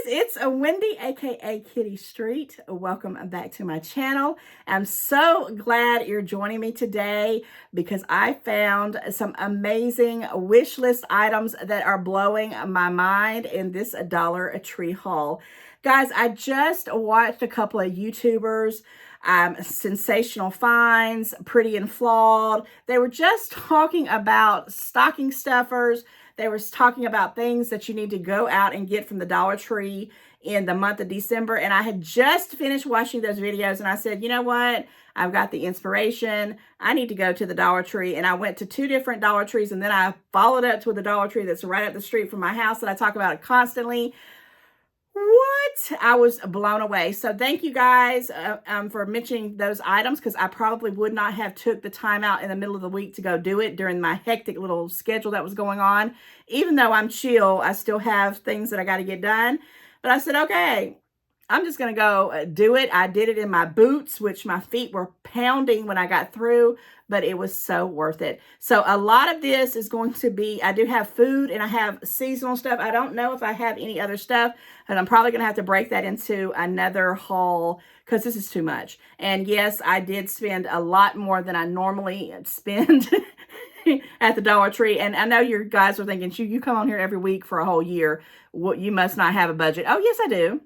it's a Wendy, aka Kitty Street. Welcome back to my channel. I'm so glad you're joining me today because I found some amazing wish list items that are blowing my mind in this Dollar Tree haul. Guys, I just watched a couple of YouTubers, Sensational Finds, Pretty and Flawed. They were just talking about stocking stuffers. They were talking about things that you need to go out and get from the Dollar Tree in the month of December. And I had just finished watching those videos and I said, you know what? I've got the inspiration. I need to go to the Dollar Tree. And I went to 2 different Dollar Trees and then I followed up to the Dollar Tree that's right up the street from my house that I talk about constantly. What? I was blown away. So thank you guys for mentioning those items because I probably would not have took the time out in the middle of the week to go do it during my hectic little schedule that was going on. Even though I'm chill, I still have things that I got to get done. But I said, okay, I'm just going to go do it. I did it in my boots, which my feet were pounding when I got through, but it was so worth it. So a lot of this is going to be, I do have food and I have seasonal stuff. I don't know if I have any other stuff, and I'm probably going to have to break that into another haul because this is too much. And yes, I did spend a lot more than I normally spend at the Dollar Tree. And I know you guys are thinking, you come on here every week for a whole year. What, you must not have a budget. Oh, yes, I do.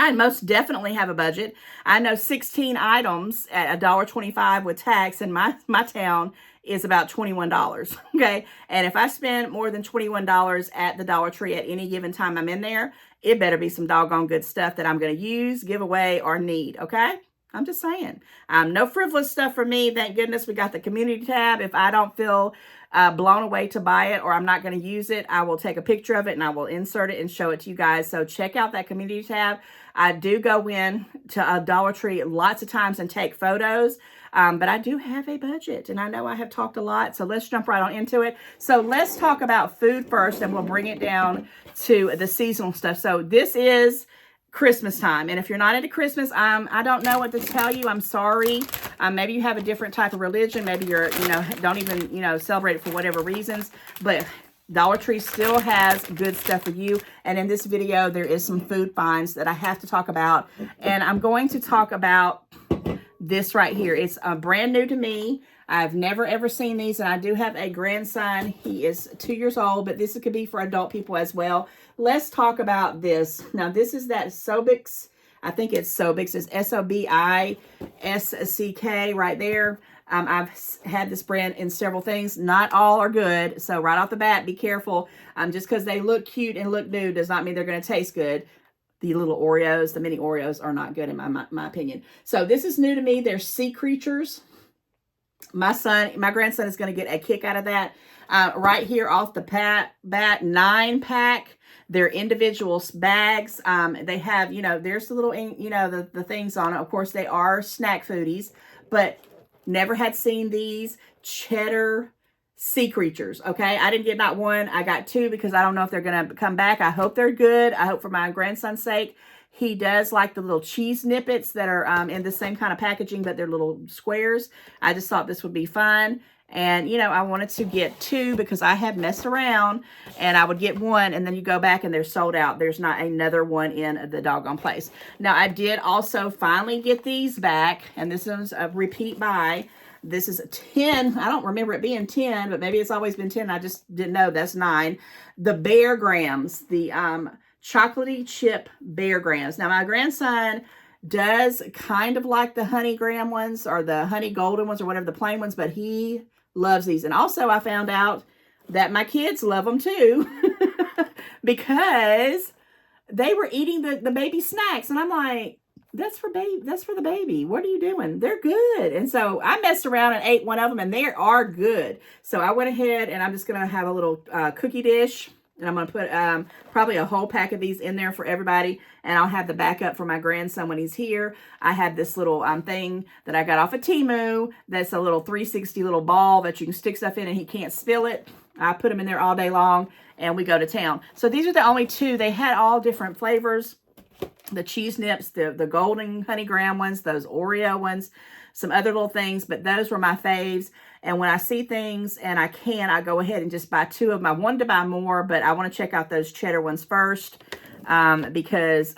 I most definitely have a budget. I know 16 items at $1.25 with tax in my town is about $21, okay? And if I spend more than $21 at the Dollar Tree at any given time I'm in there, it better be some doggone good stuff that I'm going to use, give away, or need, okay? I'm just saying. No frivolous stuff for me. Thank goodness we got the community tab. If I don't feel blown away to buy it or I'm not going to use it, I will take a picture of it and I will insert it and show it to you guys. So check out that community tab. I do go in to a Dollar Tree lots of times and take photos, but I do have a budget and I know I have talked a lot. So let's jump right on into it. So let's talk about food first and we'll bring it down to the seasonal stuff. So this is Christmas time. And if you're not into Christmas, I don't know what to tell you. I'm sorry. Maybe you have a different type of religion. Maybe you're, don't even, celebrate it for whatever reasons. But Dollar Tree still has good stuff for you. And in this video, there is some food finds that I have to talk about. And I'm going to talk about this right here. It's brand new to me. I've never ever seen these, and I do have a grandson. He is 2 years old, but this could be for adult people as well. Let's talk about this. Now, this is that Sobix. I think it's Sobix. It's S-O-B-I-S-C-K right there. I've had this brand in several things. Not all are good. So right off the bat, be careful. Just because they look cute and look new does not mean they're going to taste good. The little Oreos, the mini Oreos are not good in my opinion. So this is new to me. They're sea creatures. My grandson is going to get a kick out of that. Right here off the bat, 9-pack. They're individual bags. They have, there's the little, the things on it. Of course, they are snack foodies, but never had seen these cheddar sea creatures. Okay. I didn't get not one. I got 2 because I don't know if they're going to come back. I hope they're good. I hope for my grandson's sake. He does like the little cheese nippets that are in the same kind of packaging, but they're little squares. I just thought this would be fun. And, I wanted to get 2 because I have messed around and I would get 1 and then you go back and they're sold out. There's not another one in the doggone place. Now, I did also finally get these back, and this is a repeat buy. This is 10. I don't remember it being 10, but maybe it's always been 10. I just didn't know. That's 9. The Bear Grams, the chocolatey chip Bear Grams. Now, my grandson does kind of like the honey graham ones or the honey golden ones or whatever, the plain ones, but he loves these. And also I found out that my kids love them too because they were eating the baby snacks. And I'm like, that's for the baby. What are you doing? They're good. And so I messed around and ate one of them and they are good. So I went ahead and I'm just going to have a little cookie dish. And I'm going to put probably a whole pack of these in there for everybody. And I'll have the backup for my grandson when he's here. I have this little thing that I got off of Temu. That's a little 360 little ball that you can stick stuff in and he can't spill it. I put them in there all day long and we go to town. So these are the only 2. They had all different flavors. The cheese nips, the golden honey graham ones, those Oreo ones, some other little things. But those were my faves. And when I see things and I go ahead and just buy 2 of them. I wanted to buy more, but I want to check out those cheddar ones first. because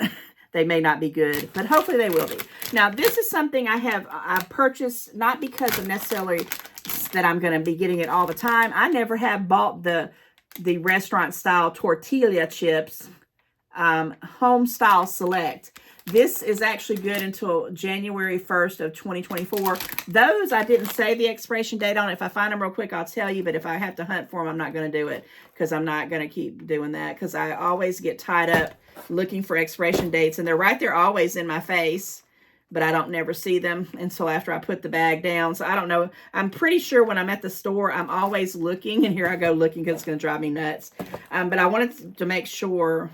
they may not be good, but hopefully they will be. Now, this is something I purchased, not because of necessarily that I'm going to be getting it all the time. I never have bought the restaurant style tortilla chips, home style select. This is actually good until January 1st of 2024. Those, I didn't say the expiration date on it. If I find them real quick, I'll tell you. But if I have to hunt for them, I'm not going to do it, because I'm not going to keep doing that, because I always get tied up looking for expiration dates. And they're right there always in my face, but I don't never see them until after I put the bag down. So I don't know. I'm pretty sure when I'm at the store, I'm always looking. And here I go looking, because it's going to drive me nuts. But I wanted to make sure.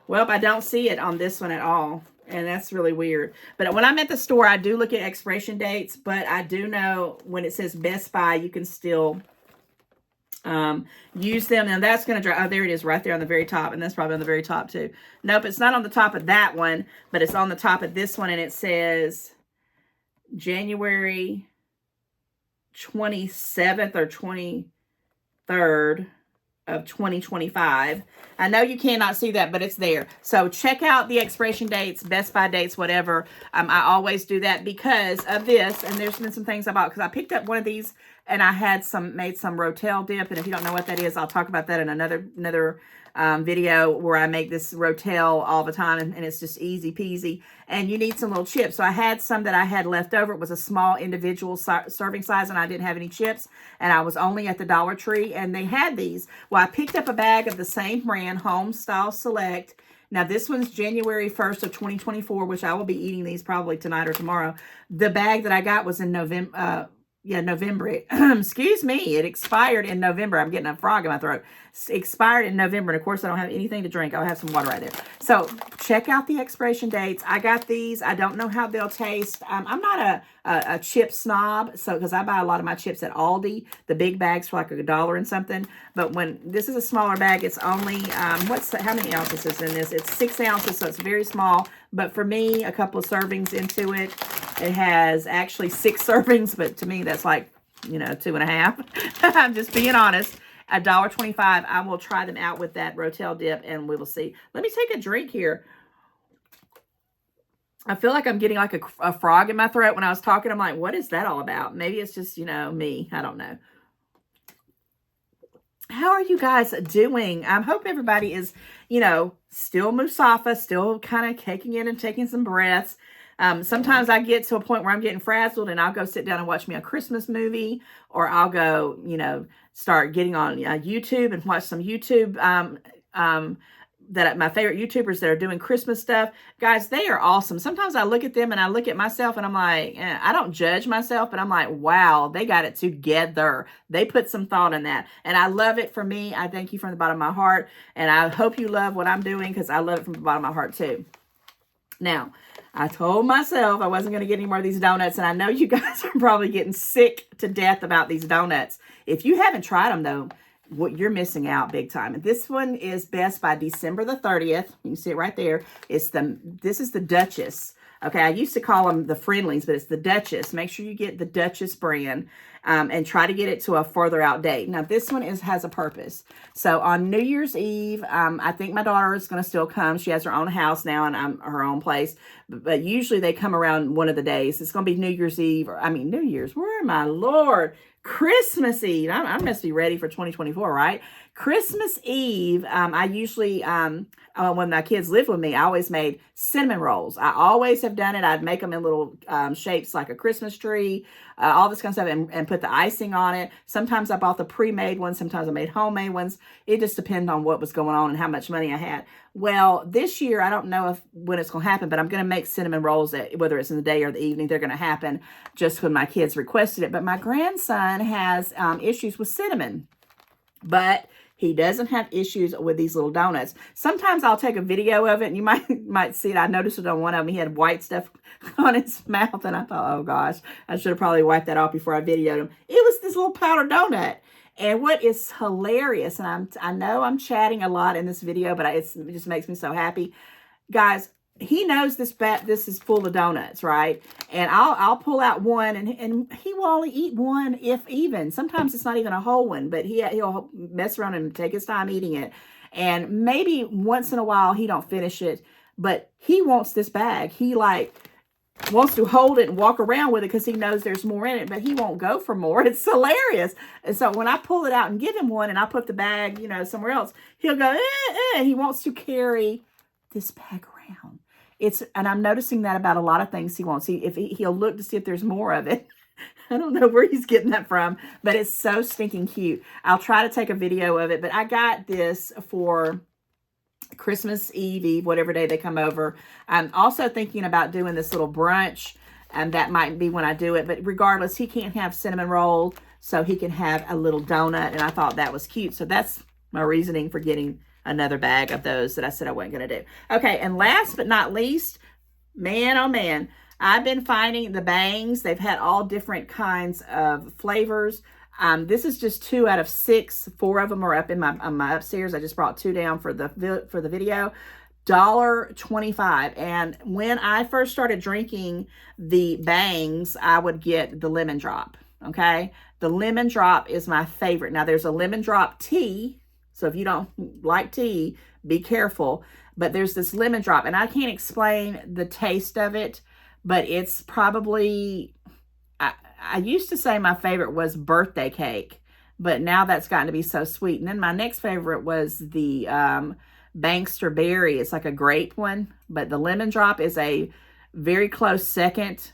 Well, I don't see it on this one at all, and that's really weird. But when I'm at the store, I do look at expiration dates, but I do know when it says Best Buy, you can still use them, and that's going to drive. Oh, there it is right there on the very top, and that's probably on the very top too. Nope, it's not on the top of that one, but it's on the top of this one, and it says January 27th or 23rd of 2025. I know you cannot see that, but it's there. So check out the expiration dates, Best Buy dates, whatever. I always do that because of this. And there's been some things I bought, because I picked up one of these and I had made some rotel dip. And if you don't know what that is, I'll talk about that in another video where I make this rotel all the time, and it's just easy peasy. And you need some little chips. So I had some that I had left over. It was a small individual serving size, and I didn't have any chips, and I was only at the Dollar Tree, and they had these. Well, I picked up a bag of the same brand, Home Style Select. Now, this one's January 1st of 2024, which I will be eating these probably tonight or tomorrow. The bag that I got was in November. November. Excuse me. It expired in November. I'm getting a frog in my throat. It expired in November. And of course, I don't have anything to drink. I'll have some water right there. So check out the expiration dates. I got these. I don't know how they'll taste. I'm not a chip snob. So, because I buy a lot of my chips at Aldi, the big bags for like $1 and something. But when this is a smaller bag, it's only, how many ounces is in this? It's 6 ounces. So it's very small. But for me, a couple of servings into it, it has actually 6 servings, but to me, that's like, 2.5. I'm just being honest. $1.25. I will try them out with that rotel dip, and we will see. Let me take a drink here. I feel like I'm getting like a frog in my throat when I was talking. I'm like, what is that all about? Maybe it's just, me. I don't know. How are you guys doing? I hope everybody is, still Musafa, still kind of caking in and taking some breaths. Sometimes I get to a point where I'm getting frazzled, and I'll go sit down and watch me a Christmas movie, or I'll go, start getting on YouTube and watch some YouTube, my favorite YouTubers that are doing Christmas stuff. Guys, they are awesome. Sometimes I look at them and I look at myself and I'm like, I don't judge myself, but I'm like, wow, they got it together. They put some thought in that. And I love it. For me, I thank you from the bottom of my heart. And I hope you love what I'm doing, because I love it from the bottom of my heart too. Now, I told myself I wasn't going to get any more of these donuts, and I know you guys are probably getting sick to death about these donuts. If you haven't tried them, though, you're missing out big time. And this one is best by December the 30th. You can see it right there. This is the Duchess. Okay, I used to call them the Friendlies, but it's the Duchess. Make sure you get the Duchess brand, and try to get it to a further out date. Now, this one has a purpose. So on New Year's Eve, I think my daughter is going to still come. She has her own house now and her own place. But usually they come around one of the days. It's going to be New Year's Eve. New Year's. Where am I, Lord? Christmas Eve. I must be ready for 2024, right? Christmas Eve, I usually, when my kids lived with me, I always made cinnamon rolls. I always have done it. I'd make them in little shapes like a Christmas tree, all this kind of stuff, and put the icing on it. Sometimes I bought the pre-made ones. Sometimes I made homemade ones. It just depended on what was going on and how much money I had. Well, this year, I don't know when it's going to happen, but I'm going to make cinnamon rolls, whether it's in the day or the evening. They're going to happen just when my kids requested it. But my grandson has issues with cinnamon, but he doesn't have issues with these little donuts. Sometimes I'll take a video of it, and you might see it. I noticed it on one of them. He had white stuff on his mouth, and I thought, oh gosh, I should have probably wiped that off before I videoed him. It was this little powdered donut. And what is hilarious, and I know I'm chatting a lot in this video, but it just makes me so happy. Guys, he knows this is full of donuts, right? And I'll pull out one, and he will only eat one, if even. Sometimes it's not even a whole one, but he'll mess around and take his time eating it. And maybe once in a while he don't finish it, but he wants this bag. He like wants to hold it and walk around with it because he knows there's more in it, but he won't go for more. It's hilarious. And so when I pull it out and give him one and I put the bag, you know, somewhere else, he'll go, and he wants to carry this bag around. And I'm noticing that about a lot of things he wants. He'll look to see if there's more of it. I don't know where he's getting that from, but it's so stinking cute. I'll try to take a video of it, but I got this for Christmas Eve, whatever day they come over. I'm also thinking about doing this little brunch, and that might be when I do it. But regardless, he can't have cinnamon roll, so he can have a little donut, and I thought that was cute. So that's my reasoning for getting another bag of those that I said I wasn't going to do. Okay, and last but not least, man, oh man, I've been finding the bangs. They've had all different kinds of flavors. This is just 2 out of 6. 4 of them are up in my upstairs. I just brought 2 down for the video. $1.25. And when I first started drinking the bangs, I would get the lemon drop. Okay, the lemon drop is my favorite. Now there's a lemon drop tea, so if you don't like tea, be careful. But there's this lemon drop, and I can't explain the taste of it, but it's probably, I used to say my favorite was birthday cake, but now that's gotten to be so sweet. And then my next favorite was the Bankster Berry. It's like a grape one, but the lemon drop is a very close second,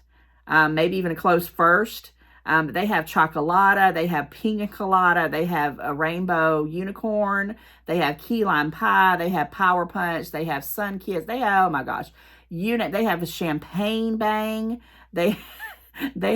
maybe even a close first. They have chocolata, they have pina colada, they have a rainbow unicorn, they have key lime pie, they have power punch, they have sun kiss, they have, oh my gosh, they have a champagne bang, they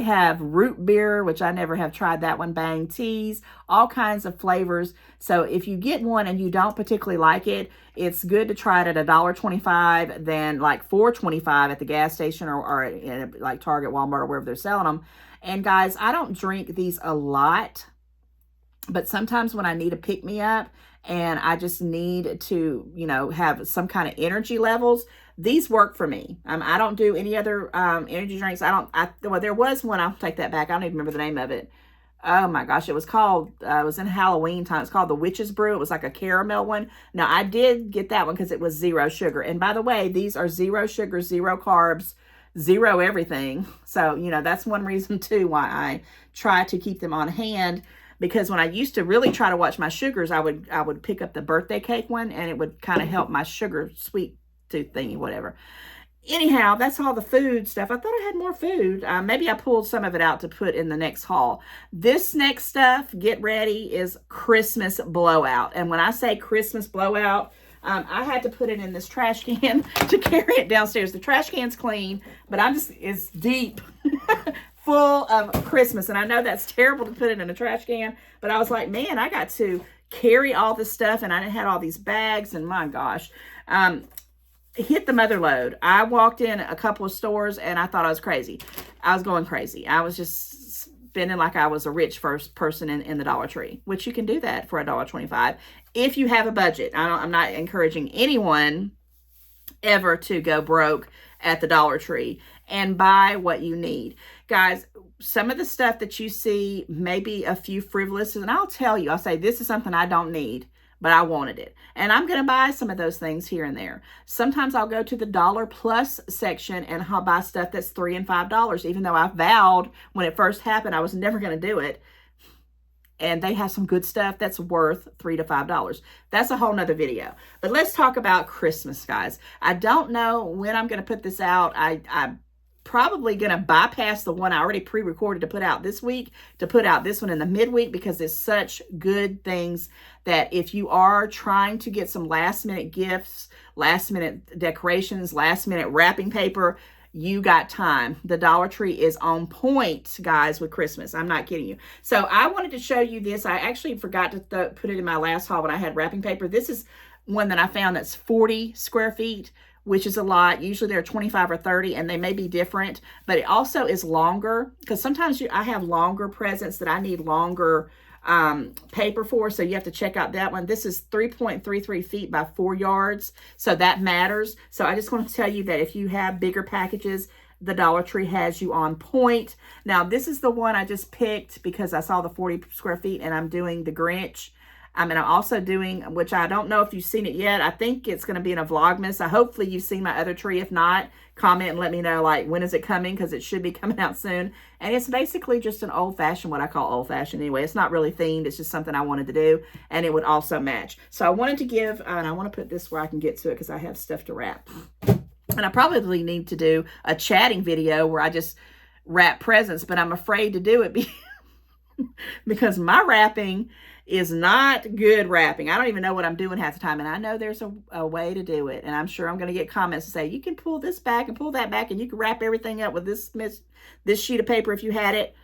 have root beer, which I never have tried that one, bang teas, all kinds of flavors. So if you get one and you don't particularly like it, it's good to try it at $1.25 than like $4.25 at the gas station or in like Target, Walmart, or wherever they're selling them. And guys, I don't drink these a lot, but sometimes when I need a pick-me-up and I just need to, you know, have some kind of energy levels, these work for me. I don't do any other energy drinks. Well, there was one, I'll take that back. I don't even remember the name of it. Oh my gosh, it was called, it was in Halloween time. It's called the Witch's Brew. It was like a caramel one. Now, I did get that one because it was 0 sugar. And by the way, these are 0 sugar, 0 carbs, 0 everything. So, you know, that's one reason too why I try to keep them on hand, because when I used to really try to watch my sugars, I would pick up the birthday cake one, and it would kind of help my sugar sweet tooth thingy, whatever. Anyhow, that's all the food stuff. I thought I had more food. Maybe I pulled some of it out to put in the next haul. This next stuff, get ready, is Christmas blowout. And when I say Christmas blowout, I had to put it in this trash can to carry it downstairs. The trash can's clean, but it's deep full of Christmas. And I know that's terrible to put it in a trash can, but I was like, man, I got to carry all this stuff, and I had all these bags, and my gosh. Hit the mother load. I walked in a couple of stores and I thought I was crazy. I was going crazy. I was just spending like I was a rich first person in the Dollar Tree, which you can do that for $1.25 if you have a budget. I'm not encouraging anyone ever to go broke at the Dollar Tree, and buy what you need. Guys, some of the stuff that you see, maybe a few frivolous, and I'll tell you, I'll say, this is something I don't need, but I wanted it. And I'm going to buy some of those things here and there. Sometimes I'll go to the Dollar Plus section and I'll buy stuff that's $3 and $5, even though I vowed when it first happened I was never going to do it. And they have some good stuff that's worth $3 to $5. That's a whole nother video. But let's talk about Christmas, guys. I don't know when I'm going to put this out. I'm probably going to bypass the one I already pre-recorded to put out this week, to put out this one in the midweek, because it's such good things that if you are trying to get some last minute gifts, last minute decorations, last minute wrapping paper, you got time. The Dollar Tree is on point, guys, with Christmas. I'm not kidding you. So I wanted to show you this. I actually forgot to put it in my last haul when I had wrapping paper. This is one that I found that's 40 square feet, which is a lot. Usually they're 25 or 30, and they may be different, but it also is longer, because sometimes I have longer presents that I need longer paper for, so you have to check out that one. This is 3.33 feet by 4 yards, so that matters. So I just want to tell you that if you have bigger packages, the Dollar Tree has you on point. Now, this is the one I just picked because I saw the 40 square feet, and I'm doing the Grinch. And I'm also doing, which I don't know if you've seen it yet. I think it's going to be in a Vlogmas. So hopefully you've seen my other tree. If not, comment and let me know, like, when is it coming? Because it should be coming out soon. And it's basically just an old-fashioned, what I call old-fashioned anyway. It's not really themed. It's just something I wanted to do. And it would also match. So I wanted to give, and I want to put this where I can get to it because I have stuff to wrap. And I probably need to do a chatting video where I just wrap presents. But I'm afraid to do it because my wrapping is not good wrapping. I don't even know what I'm doing half the time. And I know there's a way to do it. And I'm sure I'm going to get comments to say, you can pull this back and pull that back, and you can wrap everything up with this sheet of paper if you had it.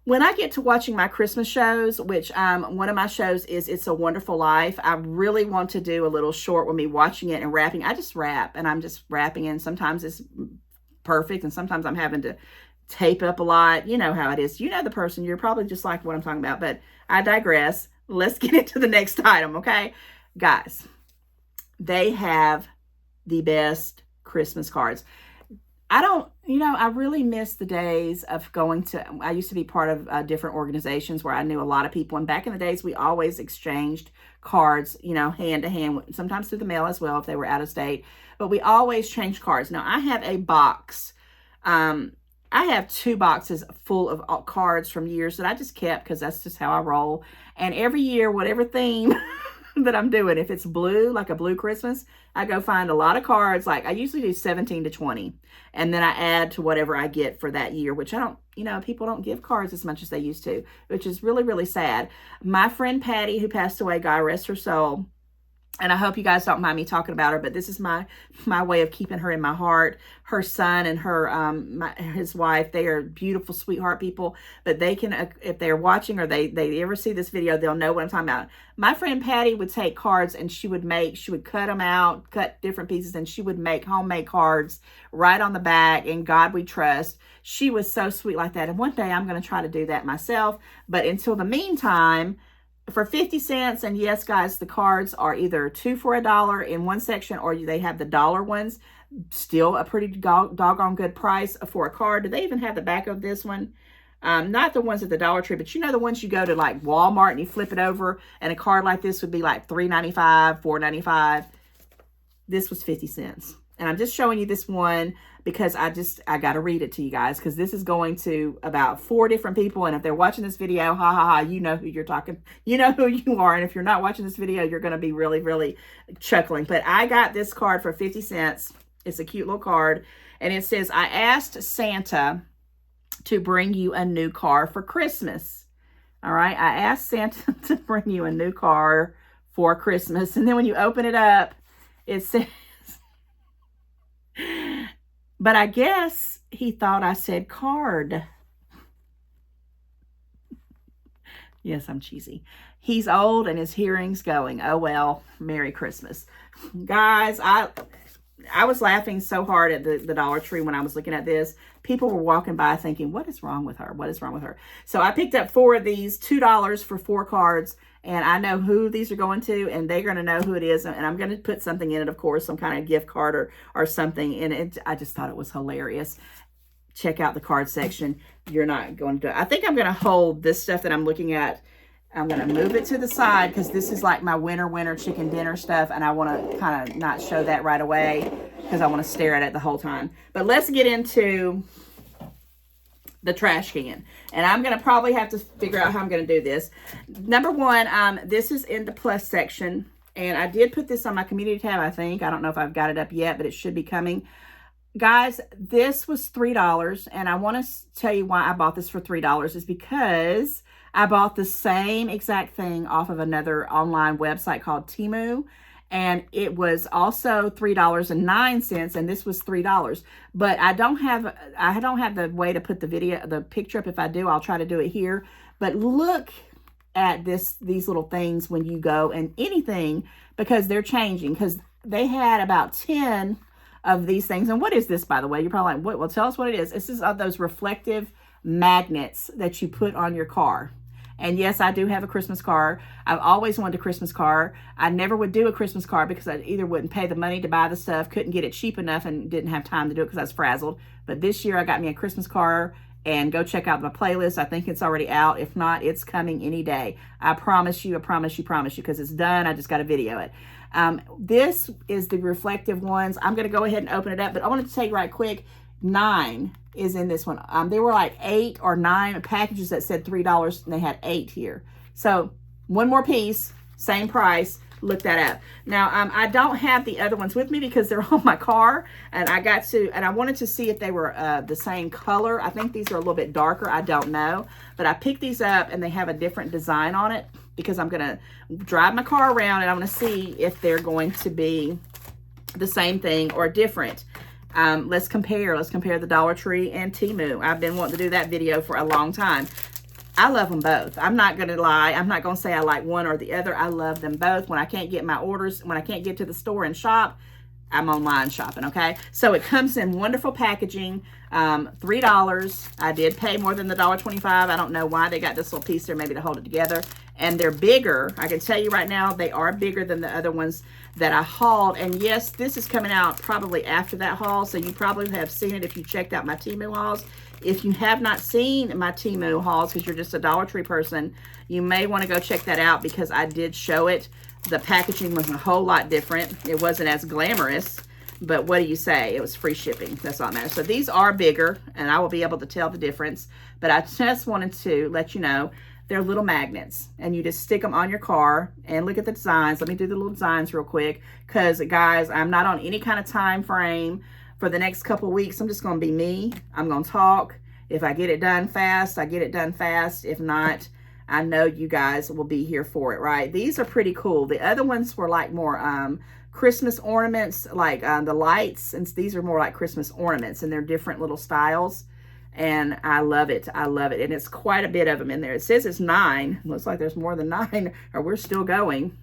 When I get to watching my Christmas shows, which one of my shows is It's a Wonderful Life, I really want to do a little short with me watching it and wrapping. I just wrap, and I'm just wrapping, and sometimes it's perfect, and sometimes I'm having to tape up a lot. You know how it is. You know the person. You're probably just like what I'm talking about, but I digress. Let's get into the next item, okay? Guys, they have the best Christmas cards. I really miss the days of going to, I used to be part of different organizations where I knew a lot of people. And back in the days, we always exchanged cards, hand to hand, sometimes through the mail as well if they were out of state. But we always changed cards. Now, I have a box. I have 2 boxes full of cards from years that I just kept because that's just how I roll. And every year, whatever theme that I'm doing, if it's blue, like a blue Christmas, I go find a lot of cards. Like I usually do 17 to 20. And then I add to whatever I get for that year, which I don't, people don't give cards as much as they used to, which is really, really sad. My friend Patty, who passed away, God rest her soul, and I hope you guys don't mind me talking about her, but this is my way of keeping her in my heart. Her son and his wife, they are beautiful, sweetheart people. But they can, if they're watching or they ever see this video, they'll know what I'm talking about. My friend Patty would take cards and she would cut them out, cut different pieces, and she would make homemade cards right on the back. In God We Trust. She was so sweet like that. And one day I'm going to try to do that myself. But until the meantime, for 50 cents, and yes, guys, the cards are either 2 for $1 in one section, or they have the dollar ones. Still a pretty doggone good price for a card. Do they even have the back of this one? Not the ones at the Dollar Tree, but the ones you go to like Walmart and you flip it over, and a card like this would be like $3.95, $4.95. This was 50 cents. And I'm just showing you this one because I got to read it to you guys, because this is going to about 4 different people. And if they're watching this video, ha ha ha, you know who you're talking, you know who you are. And if you're not watching this video, you're going to be really, really chuckling. But I got this card for 50 cents. It's a cute little card. And it says, I asked Santa to bring you a new car for Christmas. All right. I asked Santa to bring you a new car for Christmas. And then when you open it up, it says, but I guess he thought I said card. Yes, I'm cheesy. He's old and his hearing's going. Oh, well, Merry Christmas. Guys, I was laughing so hard at the Dollar Tree when I was looking at this. People were walking by thinking, what is wrong with her? What is wrong with her? So I picked up 4 of these, $2 for 4 cards. And I know who these are going to, and they're going to know who it is. And I'm going to put something in it, of course, some kind of gift card or something in it. I just thought it was hilarious. Check out the card section. You're not going to do it. I think I'm going to hold this stuff that I'm looking at. I'm going to move it to the side because this is like my winter chicken dinner stuff. And I want to kind of not show that right away because I want to stare at it the whole time. But let's get into the trash can. And I'm going to probably have to figure out how I'm going to do this. Number one, this is in the plus section. And I did put this on my community tab, I think. I don't know if I've got it up yet, but it should be coming. Guys, this was $3. And I want to tell you why I bought this for $3 is because I bought the same exact thing off of another online website called Temu. And it was also $3.09, and this was $3. But I don't have the way to put the picture up. If I do, I'll try to do it here. But look at these little things when you go and anything, because they're changing. Because they had about 10 of these things. And what is this, by the way? You're probably like, what? Well, tell us what it is. This is those reflective magnets that you put on your car. And yes, I do have a Christmas car. I've always wanted a Christmas car. I never would do a Christmas car because I either wouldn't pay the money to buy the stuff, couldn't get it cheap enough, and didn't have time to do it because I was frazzled. But this year I got me a Christmas car, and go check out my playlist. I think it's already out. If not, it's coming any day. I promise you, because it's done. I just got to video it. This is the reflective ones. I'm going to go ahead and open it up, but I wanted to tell you right quick, 9 is in this one. There were like 8 or 9 packages that said $3, and they had 8 here. So one more piece, same price. Look that up. Now, I don't have the other ones with me because they're on my car, and I wanted to see if they were the same color. I think these are a little bit darker. I don't know, but I picked these up, and they have a different design on it because I'm going to drive my car around, and I'm going to see if they're going to be the same thing or different. Let's compare the Dollar Tree and Temu. I've been wanting to do that video for a long time. I love them both. I'm not going to lie. I'm not going to say I like one or the other. I love them both. When I can't get my orders, when I can't get to the store and shop, I'm online shopping, okay? So it comes in wonderful packaging, $3. I did pay more than the $1.25. I don't know why they got this little piece there, maybe to hold it together. And they're bigger. I can tell you right now, they are bigger than the other ones that I hauled. And yes, this is coming out probably after that haul, so you probably have seen it if you checked out my Temu hauls. If you have not seen my Temu hauls, because you're just a Dollar Tree person, you may want to go check that out because I did show it. The packaging was a whole lot different. It wasn't as glamorous, but what do you say? It was free shipping. That's all that matters. So these are bigger, and I will be able to tell the difference. But I just wanted to let you know they're little magnets, and you just stick them on your car and look at the designs. Let me do the little designs real quick because, guys, I'm not on any kind of time frame. For the next couple of weeks, I'm just going to be me. I'm going to talk. If I get it done fast, I get it done fast. If not, I know you guys will be here for it, right? These are pretty cool. The other ones were like more Christmas ornaments, like the lights. And these are more like Christmas ornaments, and they're different little styles. And I love it. I love it. And it's quite a bit of them in there. It says it's 9. Looks like there's more than 9, or we're still going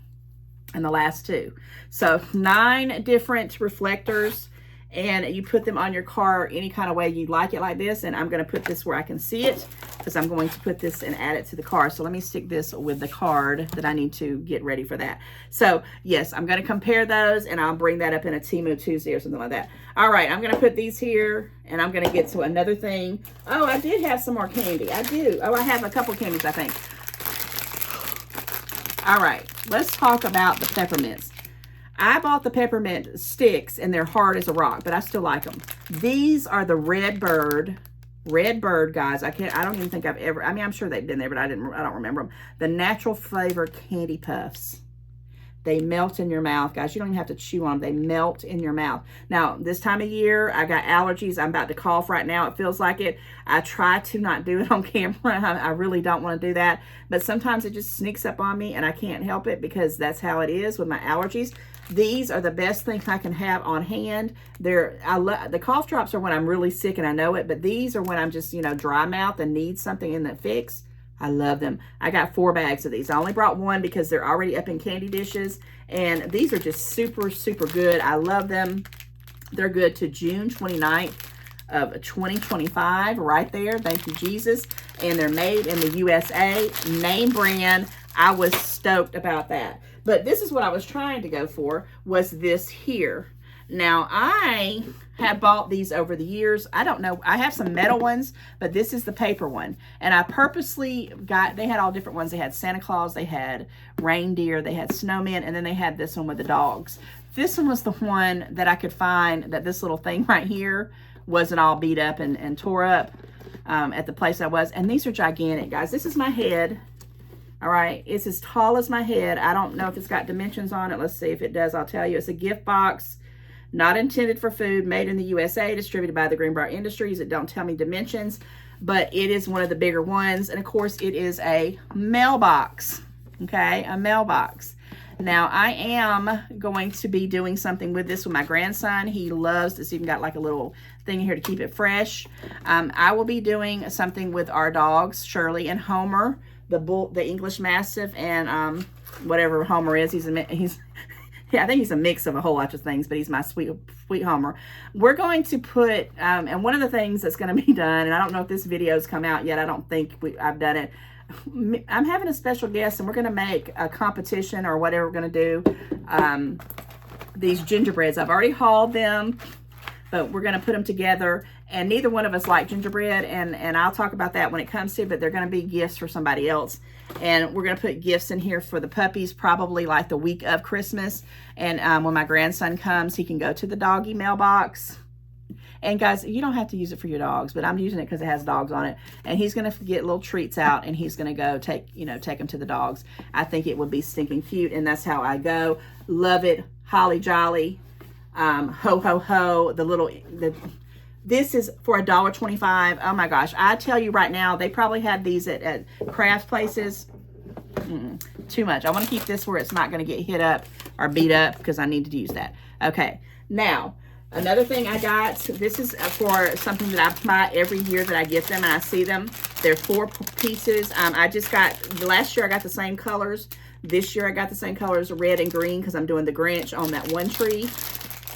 in the last 2. So 9 different reflectors. And you put them on your car any kind of way you like it, like this. And I'm going to put this where I can see it because I'm going to put this and add it to the car. So let me stick this with the card that I need to get ready for that. So yes, I'm going to compare those, and I'll bring that up in a Temu Tuesday or something like that. All right, I'm going to put these here, and I'm going to get to another thing. Oh, I did have some more candy. I do. Oh, I have a couple candies, I think. All right, let's talk about the peppermints. I bought the peppermint sticks, and they're hard as a rock, but I still like them. These are the Red Bird, guys. I don't even think I've ever, I mean, I'm sure they've been there, but I don't remember them. The natural flavor candy puffs. They melt in your mouth, guys. You don't even have to chew on them. They melt in your mouth. Now, this time of year, I got allergies. I'm about to cough right now. It feels like it. I try to not do it on camera. I really don't want to do that, but sometimes it just sneaks up on me, and I can't help it because that's how it is with my allergies. These are the best things I can have on hand. The cough drops are when I'm really sick and I know it, but these are when I'm just, dry mouth and need something in the fix. I love them. I got 4 bags of these. I only brought 1 because they're already up in candy dishes, and these are just super, super good. I love them. They're good to June 29th of 2025 right there. Thank you, Jesus. And they're made in the USA, name brand. I was stoked about that. But this is what I was trying to go for, was this here. Now, I have bought these over the years. I don't know. I have some metal ones, but this is the paper one. And I purposely they had all different ones. They had Santa Claus, they had reindeer, they had snowmen, and then they had this one with the dogs. This one was the one that I could find that this little thing right here wasn't all beat up and tore up at the place I was. And these are gigantic, guys. This is my head. All right, it's as tall as my head. I don't know if it's got dimensions on it. Let's see if it does. I'll tell you. It's a gift box, not intended for food, made in the USA, distributed by the Greenbrier Industries. It don't tell me dimensions, but it is one of the bigger ones. And of course, it is a mailbox, okay? A mailbox. Now, I am going to be doing something with this with my grandson. He loves this. Even got like a little thing here to keep it fresh. I will be doing something with our dogs, Shirley and Homer, the English Mastiff, and whatever Homer is. Yeah, I think he's a mix of a whole lot of things, but he's my sweet Homer. We're going to put, and one of the things that's going to be done, and I don't know if this video's come out yet. I don't think I've done it. I'm having a special guest, and we're going to make a competition or whatever we're going to do. These gingerbreads, I've already hauled them, but we're going to put them together, And neither one of us like gingerbread, and I'll talk about that when it comes to it, but they're going to be gifts for somebody else. And we're going to put gifts in here for the puppies, probably like the week of Christmas. And when my grandson comes, he can go to the doggy mailbox. And guys, you don't have to use it for your dogs, but I'm using it because it has dogs on it. And he's going to get little treats out, and he's going to go take them to the dogs. I think it would be stinking cute, and that's how I go. Love it. Holly jolly. Ho ho ho. This is for $1.25. Oh my gosh. I tell you right now, they probably have these at craft places. Too much. I want to keep this where it's not going to get hit up or beat up because I need to use that. Okay. Now, another thing I got, this is for something that I buy every year that I get them and I see them. They're 4 pieces. I just got, last year I got the same colors. This year I got the same colors, red and green, because I'm doing the Grinch on that one tree.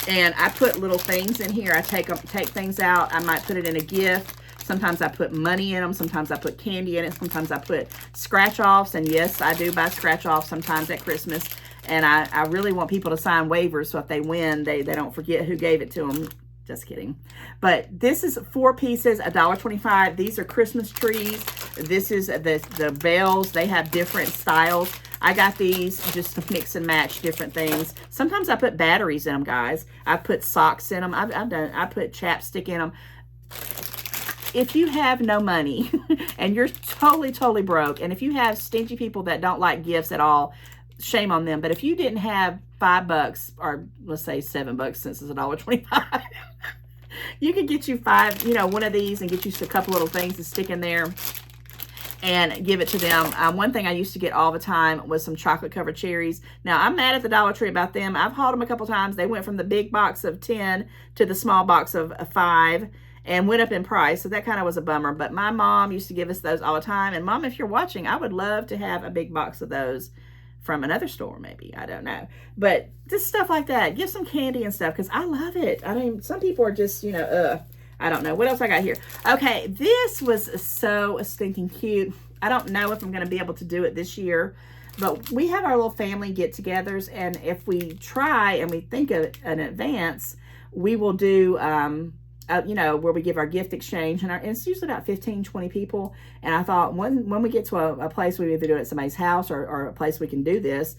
And I put little things in here. I take things out. I might put it in a gift. Sometimes I put money in them. Sometimes I put candy in it. Sometimes I put scratch-offs. And yes, I do buy scratch-offs sometimes at Christmas. And I really want people to sign waivers so if they win, they don't forget who gave it to them. Just kidding. But this is 4 pieces, $1.25. These are Christmas trees. This is the bells. They have different styles. I got these just to mix and match different things. Sometimes I put batteries in them, guys. I put socks in them. I put chapstick in them. If you have no money and you're totally broke, and if you have stingy people that don't like gifts at all, shame on them. But if you didn't have $5, or let's say $7 since it's $1.25, you could get you 5, one of these and get you a couple little things to stick in there and give it to them. One thing I used to get all the time was some chocolate covered cherries. Now, I'm mad at the Dollar Tree about them. I've hauled them a couple times. They went from the big box of 10 to the small box of 5 and went up in price. So that kind of was a bummer. But my mom used to give us those all the time. And Mom, if you're watching, I would love to have a big box of those from another store, maybe. I don't know. But just stuff like that. Give some candy and stuff because I love it. I mean, some people are just, I don't know. What else I got here? Okay, this was so stinking cute. I don't know if I'm going to be able to do it this year, but we have our little family get-togethers, and if we try and we think of it in advance, we will do, where we give our gift exchange, and it's usually about 15, 20 people. And I thought when we get to a place we either do it at somebody's house or a place we can do this,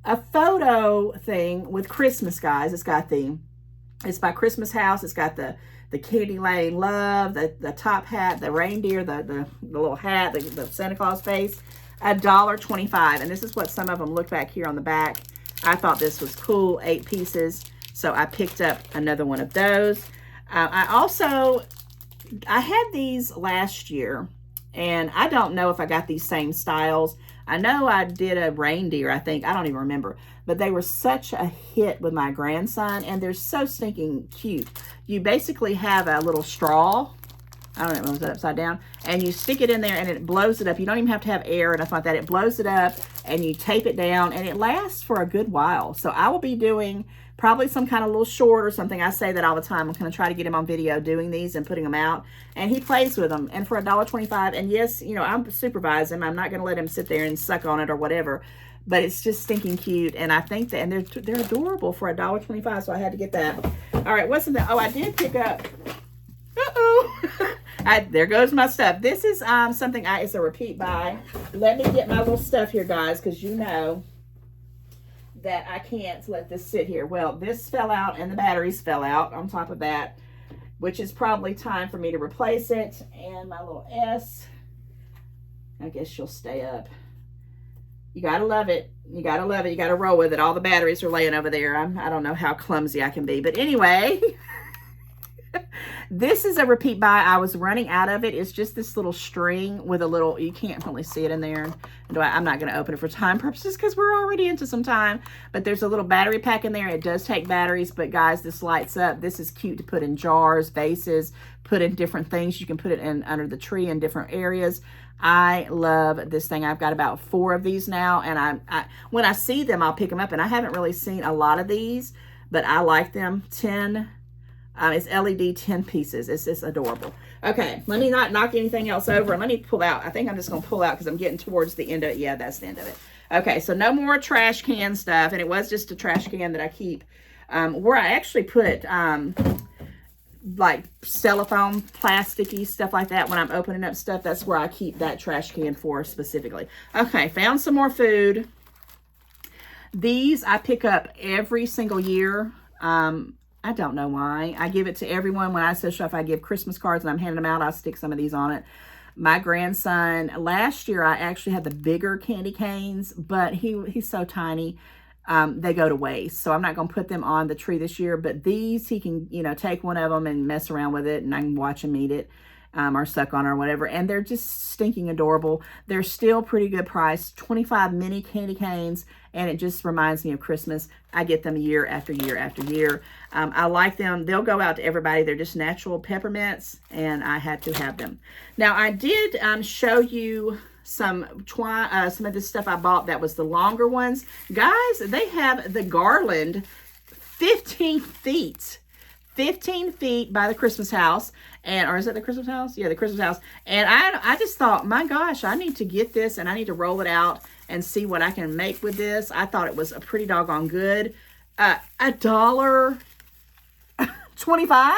a photo thing with Christmas, guys. It's by Christmas House. It's got the Candy Lane Love, the top hat, the reindeer, the little hat, the Santa Claus face, $1.25. And this is what some of them look back here on the back. I thought this was cool, 8 pieces. So I picked up another one of those. I had these last year, and I don't know if I got these same styles. I know I did a reindeer, I think. I don't even remember. But they were such a hit with my grandson, and they're so stinking cute. You basically have a little straw. I don't know, was that upside down? And you stick it in there, and it blows it up. You don't even have to have air or nothing like that. It blows it up, and you tape it down, and it lasts for a good while. So I will be doing probably some kind of little short or something. I say that all the time. I'm going to try to get him on video doing these and putting them out. And he plays with them. And for $1.25, and yes, I'm supervising him. I'm not going to let him sit there and suck on it or whatever. But it's just stinking cute. And I think that, and they're adorable for $1.25. So I had to get that. All right, what's in the, I did pick up, there goes my stuff. This is something, it's a repeat buy. Let me get my little stuff here, guys, because you know that I can't let this sit here. Well, this fell out and the batteries fell out on top of that, which is probably time for me to replace it. And my little S, I guess she'll stay up. You gotta love it. You gotta love it. You gotta roll with it. All the batteries are laying over there. I don't know how clumsy I can be, but anyway. This is a repeat buy. I was running out of it. It's just this little string with a little, you can't really see it in there. I'm not going to open it for time purposes because we're already into some time. But there's a little battery pack in there. It does take batteries, but guys, this lights up. This is cute to put in jars, vases, put in different things. You can put it in under the tree in different areas. I love this thing. I've got about 4 of these now, and when I see them, I'll pick them up. And I haven't really seen a lot of these, but I like them. 10. It's LED 10 pieces. It's just adorable. Okay, let me not knock anything else over. And let me pull out. I think I'm just going to pull out because I'm getting towards the end of it. Yeah, that's the end of it. Okay, so no more trash can stuff. And it was just a trash can that I keep where I actually put like cellophane, plasticky stuff like that. When I'm opening up stuff, that's where I keep that trash can for specifically. Okay, found some more food. These I pick up every single year. I don't know why. I give it to everyone. When I sell stuff, I give Christmas cards and I'm handing them out. I stick some of these on it. My grandson, last year I actually had the bigger candy canes, but he's so tiny. They go to waste. So I'm not going to put them on the tree this year, but these, he can, you know, take one of them and mess around with it, and I can watch him eat it, or suck on it or whatever. And they're just stinking adorable. They're still pretty good price, 25 mini candy canes, and it just reminds me of Christmas. I get them year after year after year. I like them. They'll go out to everybody. They're just natural peppermints, and I had to have them. Now, I did show you some of this stuff I bought that was the longer ones. Guys, they have the garland 15 feet. 15 feet by the Christmas house. Or is it the Christmas house? Yeah, the Christmas house. And I just thought, my gosh, I need to get this and I need to roll it out and see what I can make with this. I thought it was a pretty doggone good. $1.25?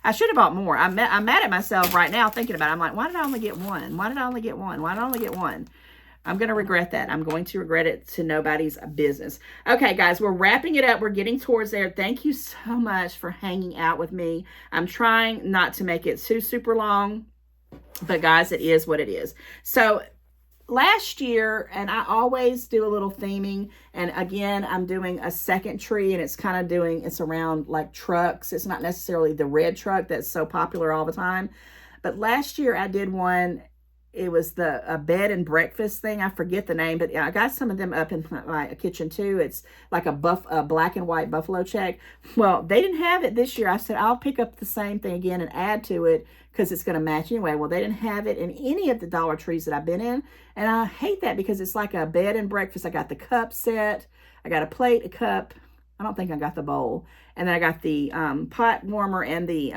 I should have bought more. I'm mad at myself right now thinking about it. I'm like, why did I only get one? Why did I only get one? Why did I only get one? I'm going to regret that. I'm going to regret it to nobody's business. Okay, guys, we're wrapping it up. We're getting towards there. Thank you so much for hanging out with me. I'm trying not to make it too super long, but guys, it is what it is. So last year, and I always do a little theming, and again, I'm doing a second tree, and it's kind of it's around like trucks. It's not necessarily the red truck that's so popular all the time, but last year I did one. It was a bed and breakfast thing. I forget the name, but I got some of them up in my kitchen too. It's like a black and white buffalo check. Well, they didn't have it this year. I said, I'll pick up the same thing again and add to it because it's going to match anyway. Well, they didn't have it in any of the Dollar Trees that I've been in. And I hate that because it's like a bed and breakfast. I got the cup set. I got a plate, a cup. I don't think I got the bowl. And then I got the pot warmer and the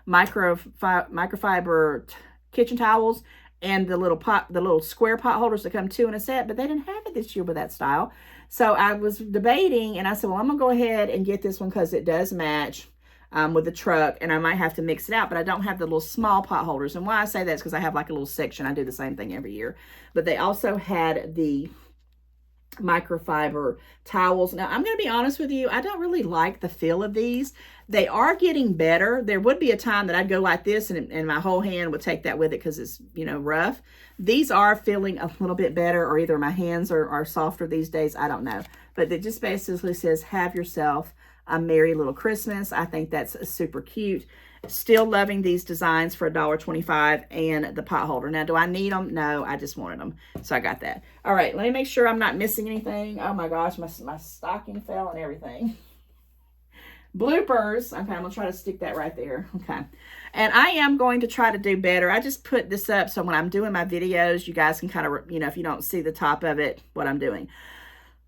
microfiber kitchen towels. And the little square pot holders that come two in a set, but they didn't have it this year with that style. So I was debating, and I said, well, I'm going to go ahead and get this one because it does match with the truck, and I might have to mix it out, but I don't have the little small pot holders. And why I say that is because I have like a little section. I do the same thing every year. But they also had the microfiber towels. Now, I'm going to be honest with you. I don't really like the feel of these. They are getting better. There would be a time that I'd go like this and my whole hand would take that with it because it's, you know, rough. These are feeling a little bit better, or either my hands are softer these days. I don't know. But it just basically says, have yourself a merry little Christmas. I think that's super cute. Still loving these designs for $1.25 and the pot holder. Now, do I need them? No, I just wanted them. So I got that. All right, let me make sure I'm not missing anything. Oh my gosh, my stocking fell and everything. Bloopers. Okay, I'm going to try to stick that right there. Okay. And I am going to try to do better. I just put this up so when I'm doing my videos, you guys can kind of, you know, if you don't see the top of it, what I'm doing.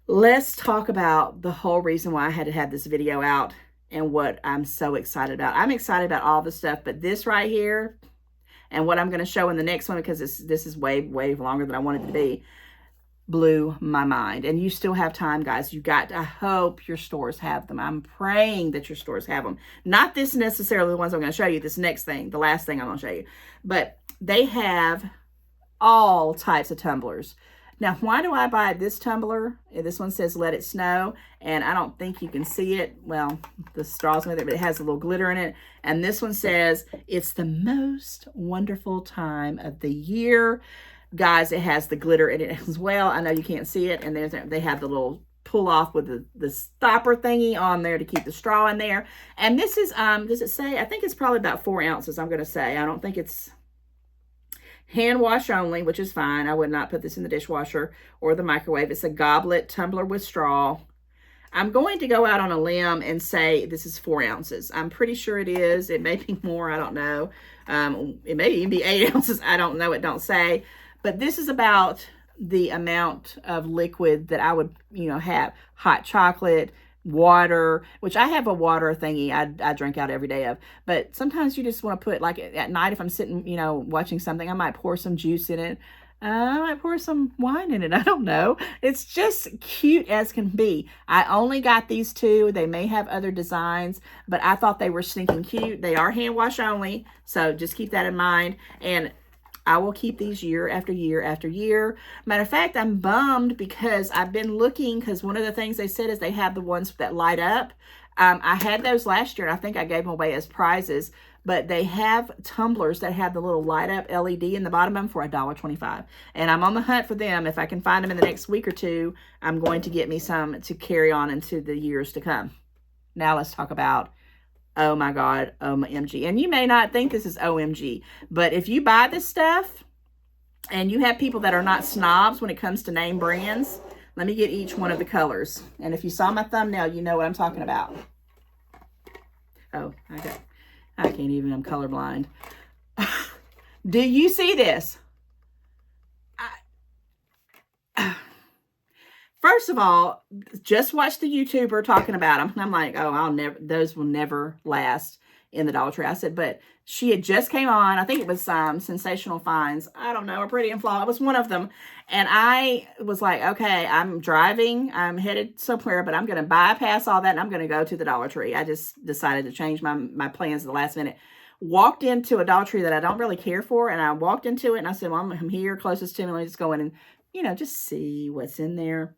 Let's talk about the whole reason why I had to have this video out and what I'm so excited about. I'm excited about all the stuff, but this right here and what I'm going to show in the next one, because this is way, way longer than I wanted it to be, blew my mind. And you still have time, guys. I hope your stores have them. I'm praying that your stores have them. Not this necessarily the ones I'm going to show you, this next thing, the last thing I'm going to show you. But they have all types of tumblers. Now, why do I buy this tumbler? This one says, let it snow, and I don't think you can see it. Well, the straw's with it, but it has a little glitter in it. And this one says, it's the most wonderful time of the year. Guys, it has the glitter in it as well. I know you can't see it, and they have the little pull off with the stopper thingy on there to keep the straw in there. And this is, does it say? I think it's probably about 4 ounces, I'm going to say. I don't think it's hand wash only, which is fine. I would not put this in the dishwasher or the microwave. It's a goblet tumbler with straw. I'm going to go out on a limb and say this is 4 ounces. I'm pretty sure it is. It may be more. I don't know. It may even be 8 ounces. I don't know. It don't say. But this is about the amount of liquid that I would, you know, have. Hot chocolate, water, which I have a water thingy I drink out every day of. But sometimes you just want to put, like at night, if I'm sitting, you know, watching something, I might pour some juice in it. I might pour some wine in it. I don't know. It's just cute as can be. I only got these two. They may have other designs, but I thought they were stinking cute. They are hand wash only, so just keep that in mind. And I will keep these year after year after year. Matter of fact, I'm bummed because I've been looking, because one of the things they said is they have the ones that light up. I had those last year, and I think I gave them away as prizes. But they have tumblers that have the little light up LED in the bottom of them for $1.25. And I'm on the hunt for them. If I can find them in the next week or two, I'm going to get me some to carry on into the years to come. Now let's talk about, oh my God, OMG. And you may not think this is OMG, but if you buy this stuff and you have people that are not snobs when it comes to name brands, let me get each one of the colors. And if you saw my thumbnail, you know what I'm talking about. Oh, okay. I can't even, I'm colorblind. Do you see this? First of all, just watch the YouTuber talking about them. I'm like, oh, those will never last in the Dollar Tree. I said, but she had just came on. I think it was Sensational Finds. I don't know, or Pretty and Flaw. It was one of them. And I was like, okay, I'm driving. I'm headed somewhere, but I'm going to bypass all that, and I'm going to go to the Dollar Tree. I just decided to change my plans at the last minute. Walked into a Dollar Tree that I don't really care for, and I walked into it, and I said, well, I'm here, closest to me. Let me just go in and, just see what's in there.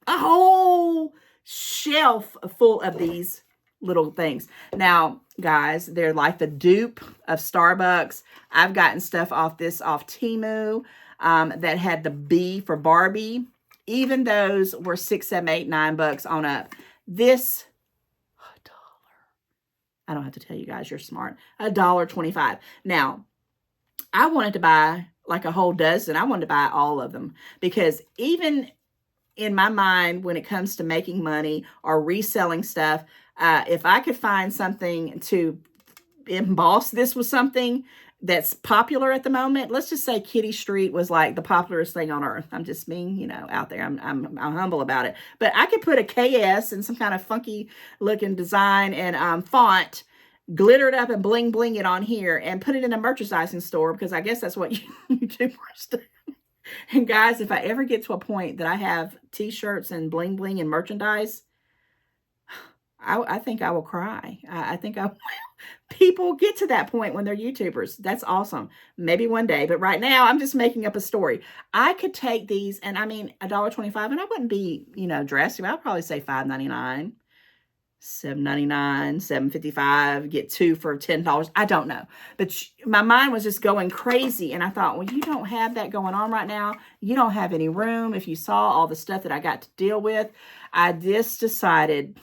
A whole shelf full of these little things. Now, guys, they're like the dupe of Starbucks. I've gotten stuff off Temu that had the B for Barbie. Even those were $6, $7, $8, $9 on up. This, $1. I don't have to tell you guys, you're smart. $1.25. Now, I wanted to buy like a whole dozen. I wanted to buy all of them because even in my mind, when it comes to making money or reselling stuff, if I could find something to emboss this with something that's popular at the moment, let's just say Kitty Street was like the popularest thing on earth. I'm just being, out there. I'm humble about it. But I could put a KS and some kind of funky looking design and font, glitter it up and bling bling it on here and put it in a merchandising store, because I guess that's what YouTubers do. And guys, if I ever get to a point that I have t-shirts and bling bling and merchandise, I think I will cry. I think I will. People get to that point when they're YouTubers. That's awesome. Maybe one day. But right now, I'm just making up a story. I could take these, and I mean, $1.25, and I wouldn't be, drastic. I'd probably say $5.99. $7.99, $7.55, get two for $10. I don't know. But my mind was just going crazy. And I thought, well, you don't have that going on right now. You don't have any room. If you saw all the stuff that I got to deal with, I just decided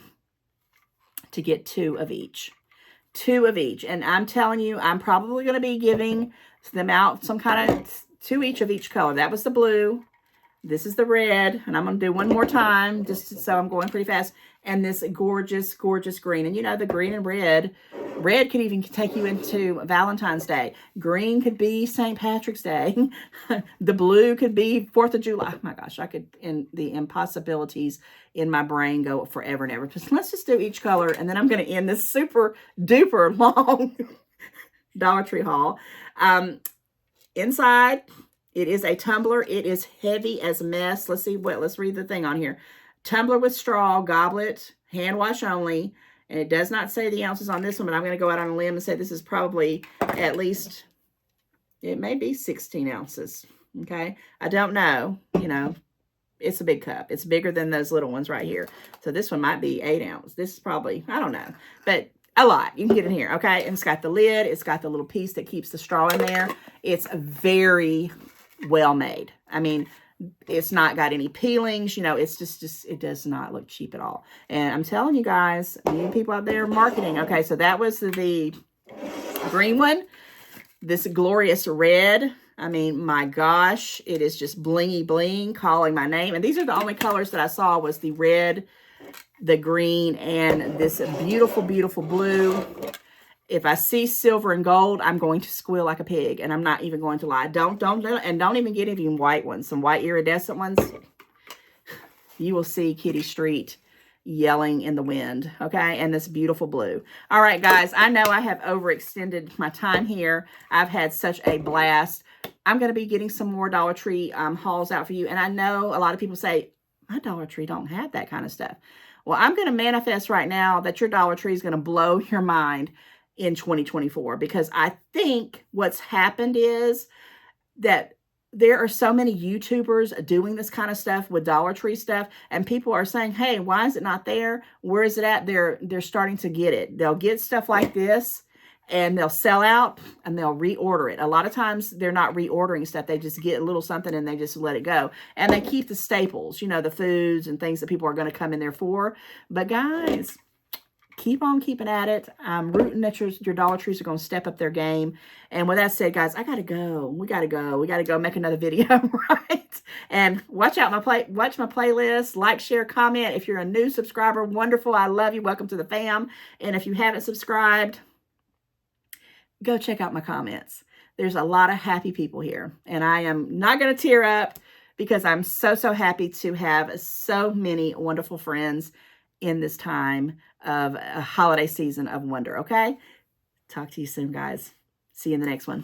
to get two of each. Two of each. And I'm telling you, I'm probably going to be giving them out some kind of two each of each color. That was the blue. This is the red, and I'm going to do one more time, just so I'm going pretty fast. And this gorgeous, gorgeous green. And the green and red could even take you into Valentine's Day. Green could be St. Patrick's Day. The blue could be 4th of July. Oh my gosh, I could, in the impossibilities in my brain go forever and ever. Let's just do each color, and then I'm going to end this super duper long Dollar Tree haul. Inside, it is a tumbler. It is heavy as a mess. Let's read the thing on here. Tumbler with straw, goblet, hand wash only. And it does not say the ounces on this one, but I'm going to go out on a limb and say this is probably at least, it may be 16 ounces. Okay. I don't know. It's a big cup. It's bigger than those little ones right here. So this one might be 8 ounces. This is probably, I don't know, but a lot. You can get in here. Okay. And it's got the lid. It's got the little piece that keeps the straw in there. It's very well made. I mean, it's not got any peelings, it's just it does not look cheap at all. And I'm telling you guys, you people out there marketing. Okay, so that was the green one. This glorious red. I mean, my gosh, it is just blingy bling, calling my name. And these are the only colors that I saw was the red, the green, and this beautiful, beautiful blue. If I see silver and gold, I'm going to squeal like a pig, and I'm not even going to lie. Don't even get any white ones, some white iridescent ones. You will see Kitty Street yelling in the wind, okay? And this beautiful blue. All right, guys, I know I have overextended my time here. I've had such a blast. I'm going to be getting some more Dollar Tree hauls out for you. And I know a lot of people say, my Dollar Tree don't have that kind of stuff. Well, I'm going to manifest right now that your Dollar Tree is going to blow your mind in 2024, because I think what's happened is that there are so many YouTubers doing this kind of stuff with Dollar Tree stuff, and people are saying, hey, why is it not there? Where is it at? They're starting to get it. They'll get stuff like this and they'll sell out and they'll reorder it. A lot of times they're not reordering stuff. They just get a little something and they just let it go. And they keep the staples, you know, the foods and things that people are going to come in there for. But guys, keep on keeping at it. I'm rooting that your Dollar Trees are going to step up their game. And with that said, guys, I got to go. We got to go. We got to go make another video, right? And watch my playlist, like, share, comment. If you're a new subscriber, wonderful. I love you. Welcome to the fam. And if you haven't subscribed, go check out my comments. There's a lot of happy people here. And I am not going to tear up because I'm so, so happy to have so many wonderful friends in this time of a holiday season of wonder, okay? Talk to you soon, guys. See you in the next one.